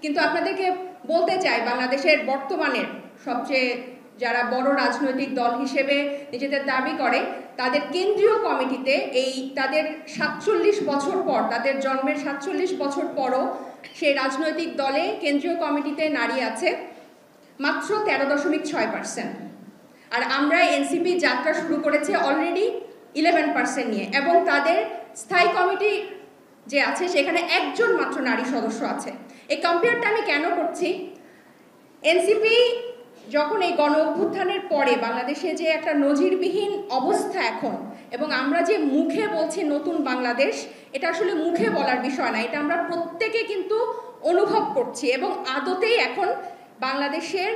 কিন্তু আপনাদেরকে বলতে চাই, বাংলাদেশের বর্তমানের সবচেয়ে যারা বড় রাজনৈতিক দল হিসেবে নিজেদের দাবি করে, তাদের কেন্দ্রীয় কমিটিতে এই তাদের ৪৭ বছর পর, তাদের জন্মের ৪৭ বছর পরও সেই রাজনৈতিক দলে কেন্দ্রীয় কমিটিতে নারী আছে মাত্র 13.6%। আর আমরা এনসিপি যাত্রা শুরু করেছে অলরেডি 11% নিয়ে, এবং তাদের স্থায়ী কমিটি যে আছে সেখানে একজন মাত্র নারী সদস্য আছে। এই কম্পেয়ারটা আমি কেন করছি? এনসিপি যখন এই গণ অভ্যুত্থানের পরে বাংলাদেশে যে একটা নজিরবিহীন অবস্থা এখন, এবং আমরা যে মুখে বলছি নতুন বাংলাদেশ, এটা আসলে মুখে বলার বিষয় না, এটা আমরা প্রত্যেকে কিন্তু অনুভব করছি। এবং আদতেই এখন বাংলাদেশের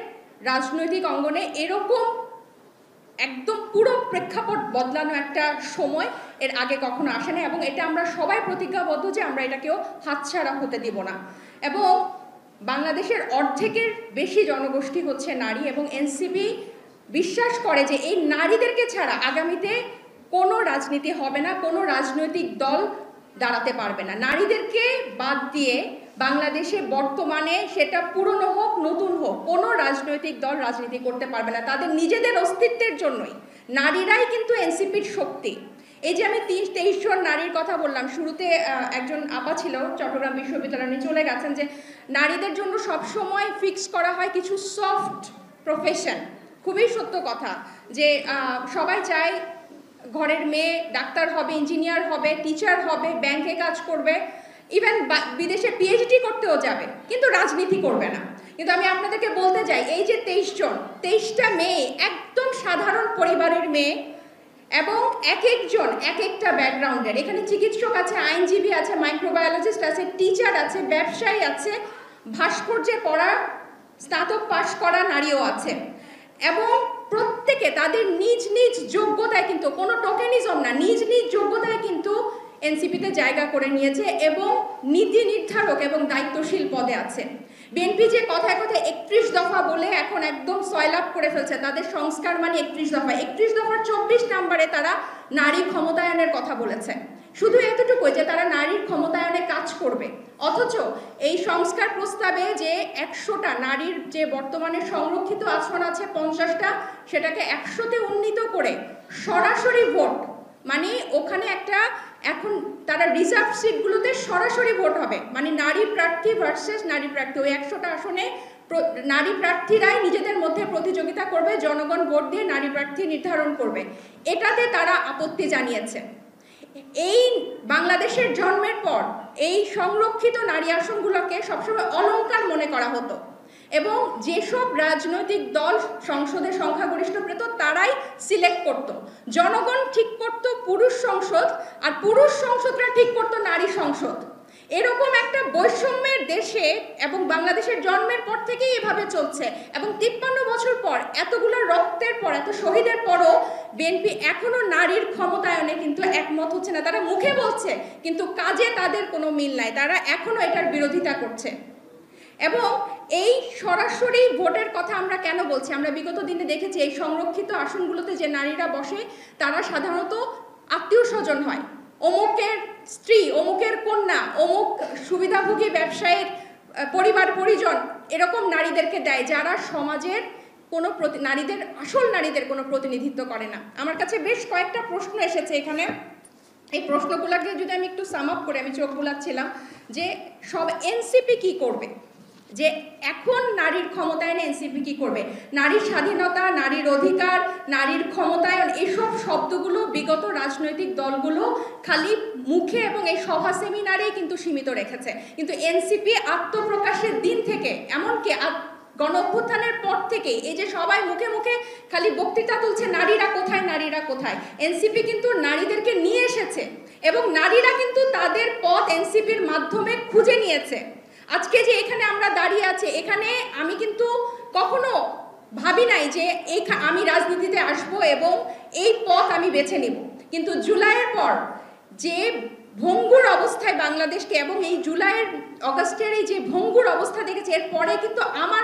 রাজনৈতিক অঙ্গনে এরকম একদম পুরো প্রেক্ষাপট বদলানো একটা সময় এর আগে কখনো আসে না, এবং এটা আমরা সবাই প্রতিজ্ঞাবদ্ধ যে আমরা এটাকেও হাতছাড়া হতে দিব না। এবং বাংলাদেশের অর্ধেকের বেশি জনগোষ্ঠী হচ্ছে নারী, এবং এনসিপি বিশ্বাস করে যে এই নারীদেরকে ছাড়া আগামীতে কোনো রাজনীতি হবে না, কোনো রাজনৈতিক দল দাঁড়াতে পারবে না। নারীদেরকে বাদ দিয়ে বাংলাদেশে বর্তমানে, সেটা পুরনো হোক নতুন হোক, কোনো রাজনৈতিক দল রাজনীতি করতে পারবে না। তাদের নিজেদের অস্তিত্বের জন্যই নারীরাই কিন্তু এনসিপির শক্তি। এই যে আমি 23 জন নারীর কথা বললাম, শুরুতে একজন আপা ছিল চট্টগ্রাম বিশ্ববিদ্যালয়ে চলে গেছেন, যে নারীদের জন্য সবসময় ফিক্স করা হয় কিছু সফট প্রফেশন। খুবই সত্য কথা, যে সবাই চায় ঘরের মেয়ে ডাক্তার হবে, ইঞ্জিনিয়ার হবে, টিচার হবে, ব্যাংকে কাজ করবে, ইভেন বিদেশে পিএইচডি করতেও যাবে, কিন্তু রাজনীতি করবে না। কিন্তু আমি আপনাদেরকে বলতে চাই, এই যে 23টা মেয়ে একদম সাধারণ পরিবারের মেয়ে, এবং এক একজন এক একটা ব্যাকগ্রাউন্ডের। এখানে চিকিৎসক আছে, আইনজীবী আছে, মাইক্রোবায়োলজিস্ট আছে, টিচার আছে, ব্যবসায়ী আছে, ভাস্কর্যে পড়া স্নাতক পাশ করা নারীও আছে, এবং প্রত্যেকে তাদের নিজ নিজ যোগ্যতায়, কিন্তু কোনো টোকেনিজম না, নিজ নিজ যোগ্যতায় কিন্তু এনসিপিতে জায়গা করে নিয়েছে এবং নীতি নির্ধারক এবং দায়িত্বশীল পদে আছে। বিএনপি যে কথায় কথায় 31 দফা বলে এখন একদম সয়লাভ করে ফেলছে, তাদের সংস্কার মানে 31 দফা। 31 দফার 24 নম্বরে তারা নারী ক্ষমতায়নের কথা বলেছে, শুধু এতটুকুই যে তারা নারীর ক্ষমতায়নে কাজ করবে। অথচ এই সংস্কার প্রস্তাবে যে 100টা নারীর যে বর্তমানে সংরক্ষিত আসন আছে 50টা, সেটাকে 100তে উন্নীত করে সরাসরি ভোট, মানে ওখানে একটা এখন তারা রিজার্ভ সিটগুলোতে সরাসরি ভোট হবে, মানে নারী প্রার্থী ভার্সেস নারী প্রার্থী। ওই 100টা আসনে নারী প্রার্থীরাই নিজেদের মধ্যে প্রতিযোগিতা করবে, জনগণ ভোট দিয়ে নারী প্রার্থী নির্ধারণ করবে। এটাতে তারা আপত্তি জানিয়েছে। এই বাংলাদেশের জন্মের পর এই সংরক্ষিত নারী আসনগুলোকে সবসময় অলংকার মনে করা হতো, এবং যেসব রাজনৈতিক দল সংসদে সংখ্যাগরিষ্ঠ পেত তারাই সিলেক্ট করত। জনগণ ঠিক করত পুরুষ সংসদ, আর পুরুষ সংসদরা ঠিক করত নারী সংসদ। এরকম একটা বৈষম্যের দেশে এবং বাংলাদেশের জন্মের পর থেকেই এভাবে চলছে, এবং 53 বছর পর, এতগুলো রক্তের পর, এত শহীদের পরও বিএনপি এখনো নারীর ক্ষমতায়নে কিন্তু একমত হচ্ছে না। তারা মুখে বলছে কিন্তু কাজে তাদের কোনো মিল নাই, তারা এখনো এটার বিরোধিতা করছে। এবং এই সরাসরি ভোটের কথা আমরা কেন বলছি? আমরা বিগত দিনে দেখেছি এই সংরক্ষিত আসনগুলোতে যে নারীরা বসে তারা সাধারণত আত্মীয় স্বজন হয়, অমুকের স্ত্রী, অমুকের কন্যা, অমুক সুবিধাভোগী ব্যবসায়ীর পরিবার পরিজন, এরকম নারীদেরকে দেয় যারা সমাজের কোনো নারীদের, আসল নারীদের কোনো প্রতিনিধিত্ব করে না। আমার কাছে বেশ কয়েকটা প্রশ্ন এসেছে এখানে, এই প্রশ্নগুলোকে যদি আমি একটু সাম আপ করে, আমি চোখ বুলাচ্ছিলাম যে সব এনসিপি কি করবে, যে এখন নারীর ক্ষমতায়নে এনসিপি কি করবে। নারীর স্বাধীনতা, নারীর অধিকার, নারীর ক্ষমতায়ন, এসব শব্দগুলো বিগত রাজনৈতিক দলগুলো খালি মুখে এবং এই সভা সেমিনারেই কিন্তু সীমিত রেখেছে, কিন্তু এনসিপি আত্মপ্রকাশের দিন থেকে, এমনকি গণ অভ্যুত্থানের পর থেকে এই যে সবাই মুখে মুখে খালি বক্তৃতা তুলছে নারীরা কোথায়, নারীরা কোথায়, এনসিপি কিন্তু নারীদেরকে নিয়ে এসেছে, এবং নারীরা কিন্তু তাদের পথ এনসিপির মাধ্যমে খুঁজে নিয়েছে। আজকে যে এখানে আমরা দাঁড়িয়ে আছি, এখানে আমি কিন্তু কখনো ভাবি নাই যে আমি রাজনীতিতে আসব এবং এই পথ আমি বেছে নেব, কিন্তু জুলাইয়ের পর যে ভঙ্গুর অবস্থায় বাংলাদেশকে, এবং এই জুলাইয়ের অগাস্টের এই যে ভঙ্গুর অবস্থা দেখেছি, এরপরে কিন্তু আমার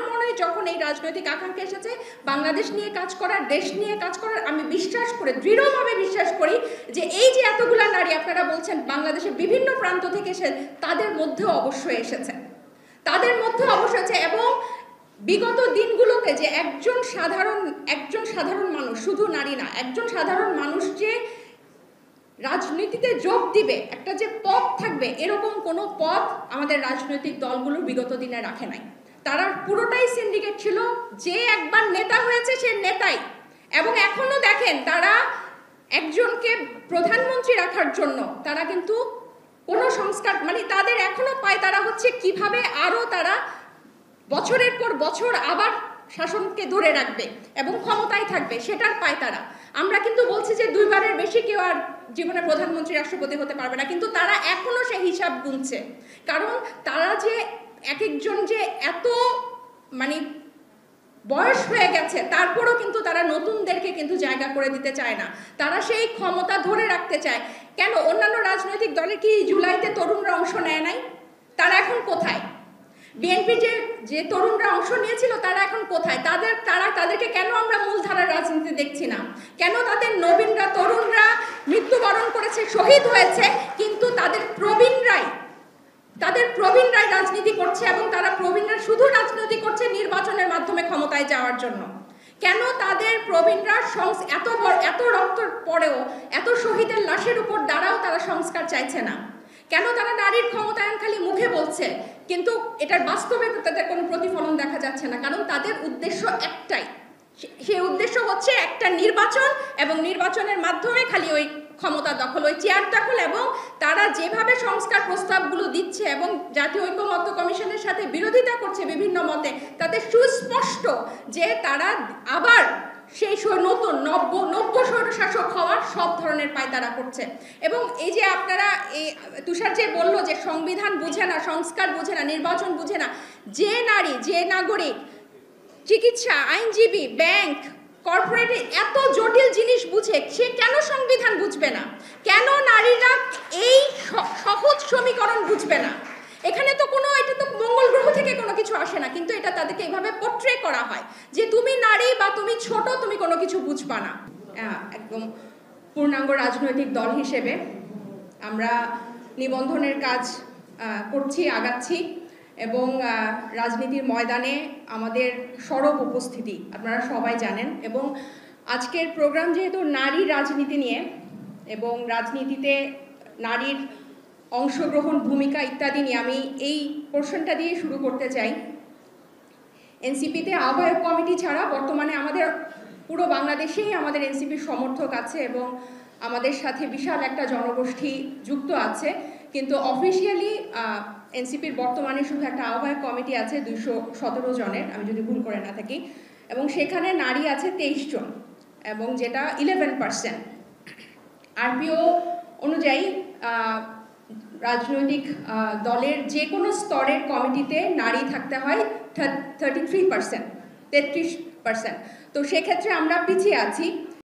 মনে হয় যখন এই রাজনৈতিক আকাঙ্ক্ষা এসেছে বাংলাদেশ নিয়ে কাজ করার, দেশ নিয়ে কাজ করার, আমি বিশ্বাস করি, দৃঢ়ভাবে বিশ্বাস করি যে এই যে এতগুলা নারী আপনারা বলছেন বাংলাদেশের বিভিন্ন প্রান্ত থেকে এসে, তাদের মধ্যেও অবশ্যই এসেছে। হয়েছে এবং বিগত দিনগুলোতে যে একজন সাধারণ মানুষ, শুধু নারী না, একজন সাধারণ মানুষ যে রাজনীতিতে যোগ দিবে, একটা যে পথ থাকবে, এরকম কোনো পথ আমাদের রাজনৈতিক দলগুলো বিগত দিনে রাখে নাই। তারা পুরোটাই সিন্ডিকেট ছিল, যে একবার নেতা হয়েছে সে নেতাই। এবং এখনো দেখেন তারা একজনকে প্রধানমন্ত্রী রাখার জন্য তারা কিন্তু কোনো সংস্কার, মানে তাদের এখনো পায় তারা হচ্ছে কিভাবে আরো তারা বছরের পর বছর আবার শাসনকে ধরে রাখবে এবং ক্ষমতায় থাকবে, সেটার পায় তারা। আমরা কিন্তু বলছি যে 2 বারের বেশি কেউ আর জীবনে প্রধানমন্ত্রী রাষ্ট্রপতি হতে পারবে না, কিন্তু তারা এখনো সেই হিসাব গুনছে। কারণ তারা যে এক একজন যে এত মানে বয়স হয়ে গেছে, তারপরও কিন্তু তারা নতুনদেরকে কিন্তু জায়গা করে দিতে চায় না, তারা সেই ক্ষমতা ধরে রাখতে চায়। কেন অন্যান্য রাজনৈতিক দলে কি জুলাইতে তরুণরা অংশ নেয় নাই? তারা এখন কোথায়? বিএনপির যে তরুণরা অংশ নিয়েছিল তারা এখন কোথায়? তাদেরকে কেন আমরা মূলধারার রাজনীতি দেখছি না? কেন তাদের নবীনরা, তরুণরা মৃত্যুবরণ করেছে, শহীদ হয়েছে, কিন্তু তাদের প্রবীণরাই রাজনীতি করছে এবং তারা প্রবীণরা শুধু রাজনীতি করছে নির্বাচনের মাধ্যমে ক্ষমতায় যাওয়ার জন্য? কেন তাদের প্রবীণরা এত রক্তের পরেও, এত শহীদের লাশের উপর দাঁড়াও তারা সংস্কার চাইছে না? কেন তারা নারীর ক্ষমতায়ন খালি মুখে বলছে, কিন্তু এটার বাস্তবে তাদের কোনো প্রতিফলন দেখা যাচ্ছে না? কারণ তাদের উদ্দেশ্য একটাই, সেই উদ্দেশ্য হচ্ছে একটা নির্বাচন, এবং নির্বাচনের মাধ্যমে খালি ওই ক্ষমতা দখল, ওই চেয়ার দখল। এবং তারা যেভাবে সংস্কার প্রস্তাবগুলো দিচ্ছে এবং জাতীয় ঐকমত্য কমিশনের সাথে বিরোধিতা করছে বিভিন্ন মতে, তাতে সুস্পষ্ট যে তারা আবার সেই নতুন নব্য স্বৈরশাসক হওয়ার সব ধরনের পায়তারা করছে। এবং এই যে আপনারা এই তুষার যে বললো যে সংবিধান বুঝে না, সংস্কার বুঝে না, নির্বাচন বুঝে না, যে নারী, যে নাগরিক চিকিৎসা, আইনজীবী, ব্যাংক, কর্পোরেট এত জটিল জিনিস বুঝে, সে কেন সংবিধান বুঝবে না? কেন নারীরা এই সহজ সমীকরণ বুঝবে না? এখানে তো এটা তো মঙ্গল গ্রহ থেকে কোনো কিছু আসে না, কিন্তু এটা তাদেরকে এইভাবে পোট্রে করা হয় যে তুমি নারী বা তুমি ছোট, তুমি কোনো কিছু বুঝবা না। একদম পূর্ণাঙ্গ রাজনৈতিক দল হিসেবে আমরা নিবন্ধনের কাজ করছি, আগাচ্ছি, এবং রাজনীতির ময়দানে আমাদের সরব উপস্থিতি আপনারা সবাই জানেন। এবং আজকের প্রোগ্রাম যেহেতু নারী রাজনীতি নিয়ে এবং রাজনীতিতে নারীর অংশগ্রহণ, ভূমিকা ইত্যাদি নিয়ে, আমি এই পোর্শনটা দিয়ে শুরু করতে চাই। এনসিপিতে আহ্বায়ক কমিটি ছাড়া বর্তমানে আমাদের পুরো বাংলাদেশেই আমাদের এনসিপির সমর্থক আছে এবং আমাদের সাথে বিশাল একটা জনগোষ্ঠী যুক্ত আছে, কিন্তু অফিসিয়ালি এনসিপির বর্তমানে শুধু একটা আহ্বায়ক কমিটি আছে 217 জনের, আমি যদি ভুল করে না থাকি, এবং সেখানে নারী আছে 23 জন, এবং যেটা 11%। আরপিও অনুযায়ী রাজনৈতিক দলের যে কোনো স্তরের কমিটিতে নারী থাকতে হয় 33%। তো সেক্ষেত্রে আমরা পিছিয়ে আছি।